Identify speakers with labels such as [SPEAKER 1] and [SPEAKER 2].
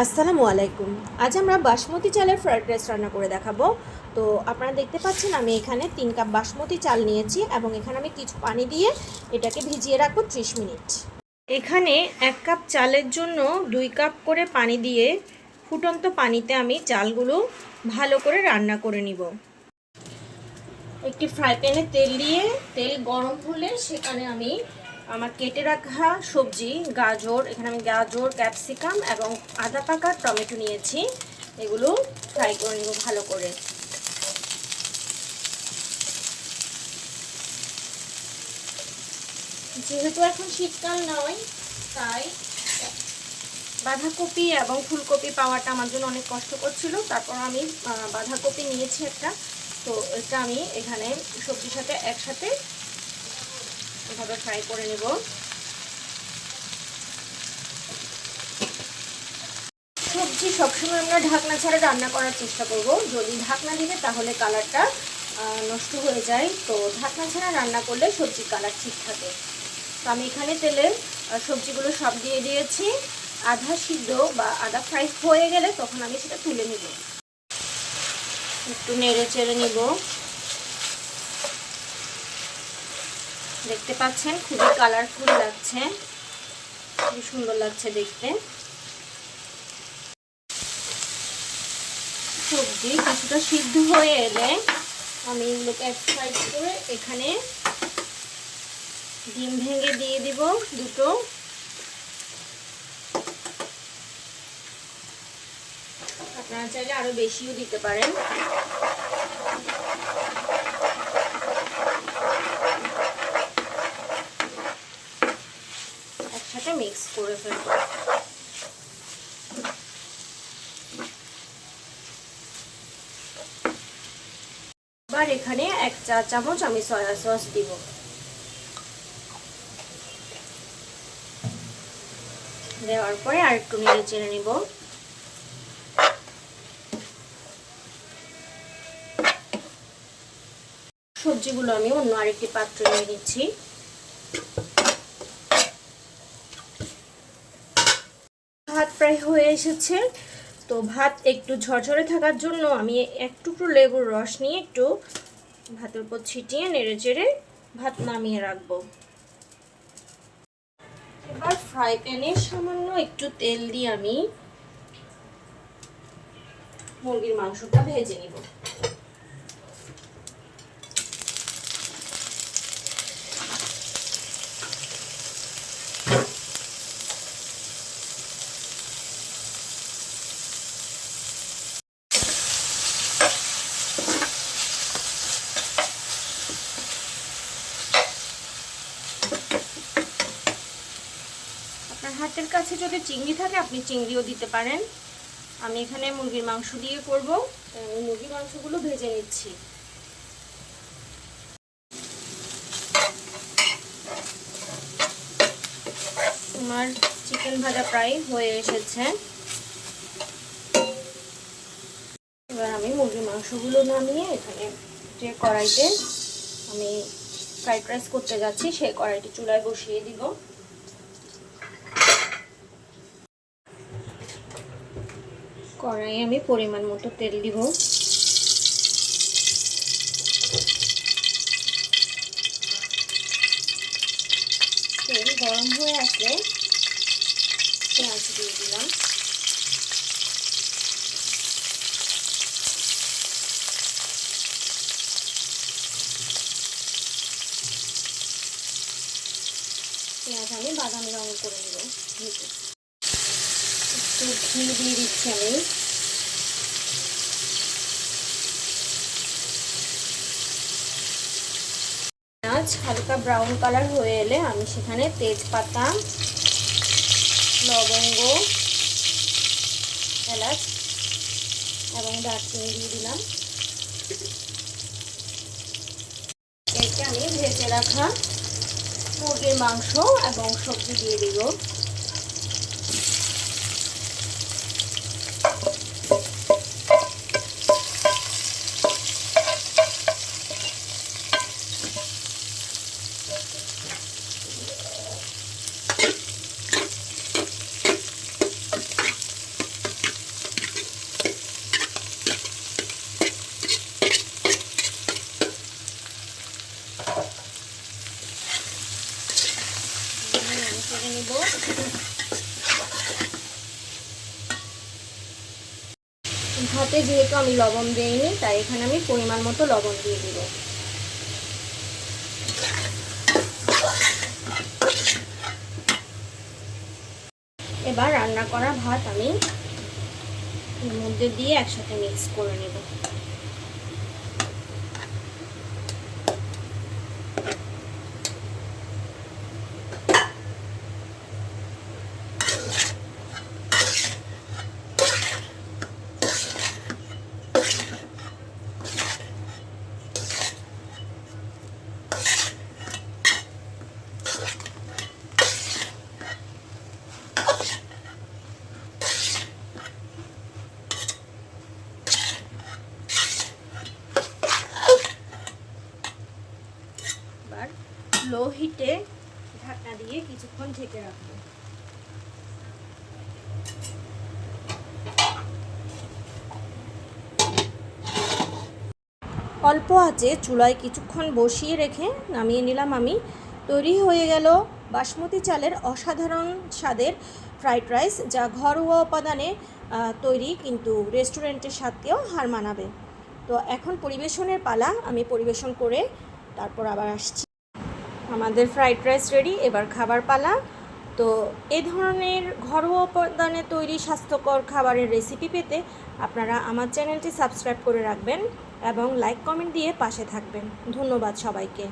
[SPEAKER 1] আসসালামু আলাইকুম। আজ আমরা বাসমতি চালের ফ্রাইড রাইস রান্না করে দেখাবো। তো আপনারা দেখতে পাচ্ছেন আমি এখানে 3 কাপ বাসমতি চাল নিয়েছি এবং এখানে আমি কিছু পানি দিয়ে এটাকে ভিজিয়ে রাখবো 30 মিনিট। এখানে 1 কাপ চালের জন্য 2 কাপ করে পানি দিয়ে ফুটন্ত পানিতে আমি চালগুলো ভালো করে রান্না করে নিব। একটি ফ্রাই প্যানে তেল দিয়ে তেল গরম হলে সেখানে আমি আমার কেটে রাখা সবজি এখানে আমি গাজর, ক্যাপসিকাম এবং আদা পাকা টমেটো নিয়েছি। এগুলো ফ্রাই করে নেব ভালো করে। যেহেতু এখন শীতকাল নয়, তাই বাঁধাকপি এবং ফুলকপি পাওয়াটা আমার জন্য অনেক কষ্টকর ছিল। তারপর আমি বাঁধাকপি নিয়েছি একটা। তো এটা আমি এখানে সবজির সাথে একসাথে এভাবে ফ্রাই করে নেব। সবজি সবসময় আমরা ঢাকনা ছাড়া রান্না করার চেষ্টা করব। যদি ঢাকনা দিলে তাহলে কালারটা নষ্ট হয়ে যায়। তো ঢাকনা ছাড়া রান্না করলে সবজির কালার ঠিক থাকে। তো আমি এখানে তেলে সবজিগুলো সব দিয়ে দিয়েছি। আধা সিদ্ধ বা আধা ফ্রাই হয়ে গেলে তখন আমি সেটা তুলে নেব। একটু নেড়ে চেড়ে নিব। দেখতে পাচ্ছেন খুবই কালারফুল লাগছে, খুবই সুন্দর লাগছে দেখতে। সবজি কিছুটা সিদ্ধ হয়ে এলে আমি এগুলোকে এক সাইড করে এখানে ডিম ভেঙে দিয়ে দিব দুটো। আপনারা চাইলে আরো বেশিও দিতে পারেন। একসাথে মিক্স করে ফেলবো। এবার এখানে 1 চা চামচ আমি সয়া সস দিব। দেওয়ার পরে আর একটু নেড়ে চেড়ে নিব। সবজিগুলো আমি অন্য আরেকটি পাত্রে নিয়ে নিচ্ছি। ভাত প্রায় হয়ে এসেছে। তো ভাত একটু ঝরঝরে থাকার জন্য আমি এক টুকরো লেবুর রস নিয়ে একটু ভাতের উপর ছিটিয়ে নেড়ে চেড়ে ভাত নামিয়ে রাখবো। এবার ফ্রাই প্যানে সামান্য একটু তেল দিয়ে আমি মুরগির মাংসটা ভেজে নিব। আপনার হাতের কাছে যদি চিংড়ি থাকে আপনি চিংড়িও দিতে পারেন। আমি এখানে মুরগির মাংস দিয়ে করব। মুরগির মাংসগুলো ভেজে নিচ্ছি। আমার চিকেন ভাজা প্রায় হয়ে এসেছে। এবার আমি মুরগির মাংসগুলো নামিয়ে এখানে যে কড়াইতে আমি ফ্রাইড রাইস করতে যাচ্ছি সেই কড়াইটি চুলায় বসিয়ে দিব। কড়াইয়ে আমি পরিমাণ মতো তেল দিব। তেল গরম হয়ে আসলে পেঁয়াজ দিয়ে দিলাম। পেঁয়াজ আমি বাদামি রঙ করে নেব। একটু ঘি দিয়ে দিচ্ছি আমি। পেঁয়াজ হালকা ব্রাউন কালার হয়ে এলে আমি সেখানে তেজপাতা, লবঙ্গ, এলাচ এবং দারচিনি দিয়ে দিলাম। এতে আমি ভেজে রাখা মুরগির মাংস এবং সবজি দিয়ে দিব। ভাতে যেহেতু আমি লবণ দিইনি, তাই এখানে আমি পরিমাণ মতো লবণ দিয়ে দিব। এবার রান্না করা ভাত আমি এর মধ্যে দিয়ে একসাথে মিক্স করে নেব। লো হিটে ঢাকনা দিয়ে কিছুক্ষণ ঢেকে রাখবো। অল্প আঁচে চুলায় কিছুক্ষণ বসিয়ে রেখে নামিয়ে নিলাম আমি। তৈরি হয়ে গেল বাসমতি চালের অসাধারণ স্বাদের ফ্রাইড রাইস, যা ঘরোয়া উপাদানে তৈরি কিন্তু রেস্টুরেন্টের স্বাদকেও হার মানাবে। তো এখন পরিবেশনের পালা, আমি পরিবেশন করে তারপর আবার আসছি। আমাদের ফ্রাইড রাইস রেডি, এবার খাবার পালা। তো এই ধরনের ঘরোয়া উপাদানে তৈরি স্বাস্থ্যকর খাবারের রেসিপি পেতে আপনারা আমার চ্যানেলটি সাবস্ক্রাইব করে রাখবেন এবং লাইক কমেন্ট দিয়ে পাশে থাকবেন। ধন্যবাদ সবাইকে।